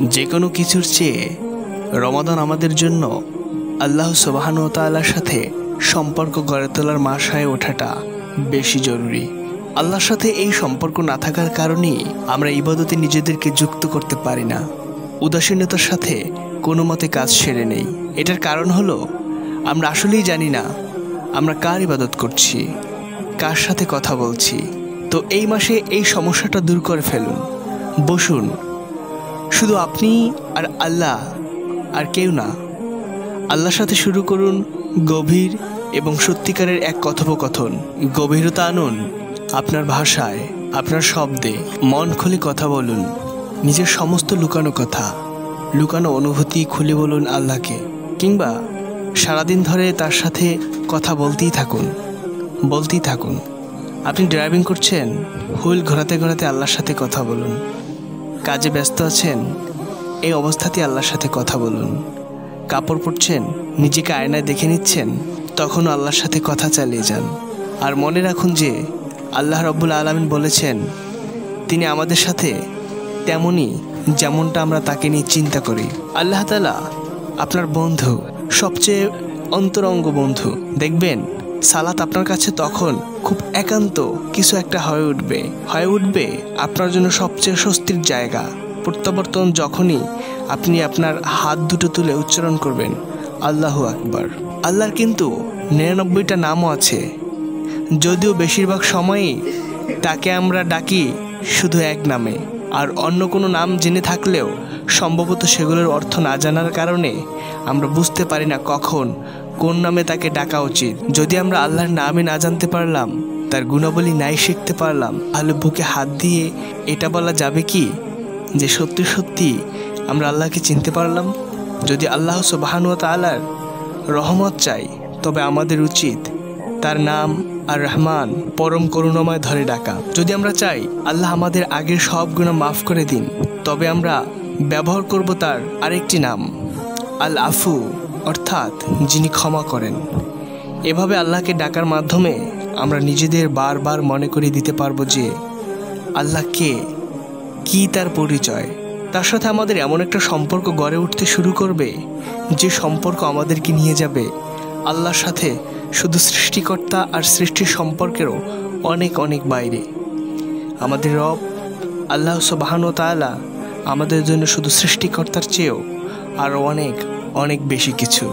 যে কোনো কিছুর চেয়ে রমাদান আমাদের জন্য আল্লাহ সুবহানাহু ওয়া তাআলার সাথে সম্পর্ক গড়ে তোলার মাস হয়ে ওঠাটা বেশি জরুরি। আল্লাহর সাথে এই সম্পর্ক না থাকার কারণেই আমরা ইবাদতে নিজেদেরকে যুক্ত করতে পারি না, উদাসীনতার সাথে কোনো মতে কাজ সেরে নেই। এটার কারণ হলো আমরা আসলেই জানি না আমরা কার ইবাদত করছি, কার সাথে কথা বলছি। তো এই মাসে এই সমস্যাটা দূর করে ফেলুন। বসুন, শুধু আপনি আর আল্লাহ, আর কেউ না। আল্লাহর সাথে শুরু করুন গভীর এবং সত্যিকারের এক কথোপকথন। গভীরতা আনুন আপনার ভাষায়, আপনার শব্দে। মন খুলে কথা বলুন, নিজের সমস্ত লুকানো কথা, লুকানো অনুভূতি খুলে বলুন আল্লাহকে। কিংবা সারাদিন ধরে তার সাথে কথা বলতেই থাকুন। আপনি ড্রাইভিং করছেন, হুইল ঘোরাতে ঘোরাতে আল্লাহর সাথে কথা বলুন। কাজে ব্যস্ত আছেন, এই অবস্থাতেই আল্লাহর সাথে কথা বলুন। কাপড় পরছেন, নিজেকে আয়নায় দেখে নিচ্ছেন, তখনও আল্লাহর সাথে কথা চালিয়ে যান। আর মনে রাখুন যে আল্লাহ রাব্বুল আলামিন বলেছেন তিনি আমাদের সাথে তেমনই যেমনটা আমরা তাকে নিয়ে চিন্তা করি। আল্লাহ তাআলা আপনার বন্ধু, সবচেয়ে অন্তরঙ্গ বন্ধু। দেখবেন সালাত আপনার কাছে তখন খুব একান্ত কিছু একটা হয়ে উঠবে আপনার জন্য সবচেয়ে স্বস্তির জায়গা। প্রত্যাবর্তন যখনই আপনি আপনার হাত দুটো তুলে উচ্চারণ করবেন আল্লাহু আকবার। আল্লাহর কিন্তু 99টা নামও আছে, যদিও বেশিরভাগ সময়ই তাকে আমরা ডাকি শুধু এক নামে। আর অন্য কোনো নাম জেনে থাকলেও সম্ভবত সেগুলোর অর্থ না জানার কারণে আমরা বুঝতে পারি না কখন কোন নামে তাকে ডাকা উচিত। যদি আমরা আল্লাহর নামই না জানতে পারলাম, তার গুণাবলী নাই শিখতে পারলাম, তাহলে বুকে হাত দিয়ে এটা বলা যাবে কি যে সত্যি সত্যি আমরা আল্লাহকে চিনতে পারলাম? যদি আল্লাহ সুবহানাহু ওয়া তাআলার রহমত চাই, তবে আমাদের উচিত তার নাম আর রহমান, পরম করুণাময় ধরে ডাকা। যদি আমরা চাই আল্লাহ আমাদের আগের সব গুনাহ মাফ করে দিন, তবে আমরা ব্যবহার করব তার আরেকটি নাম আল আফু, অর্থাৎ যিনি ক্ষমা করেন। এভাবে আল্লাহকে ডাকার মাধ্যমে আমরা নিজেদের বারবার মনে করিয়ে দিতে পারবো যে আল্লাহ কে, কি তার পরিচয়। তার সাথে আমাদের এমন একটা সম্পর্ক গড়ে উঠতে শুরু করবে যে সম্পর্ক আমাদেরকে নিয়ে যাবে আল্লাহর সাথে শুধু সৃষ্টিকর্তা আর সৃষ্টির সম্পর্কেরও অনেক অনেক বাইরে। আমাদের রব আল্লাহ সুবহানাহু ওয়া তাআলা আমাদের জন্য শুধু সৃষ্টিকর্তার চেয়েও আরও অনেক অনেক বেশি কিছু।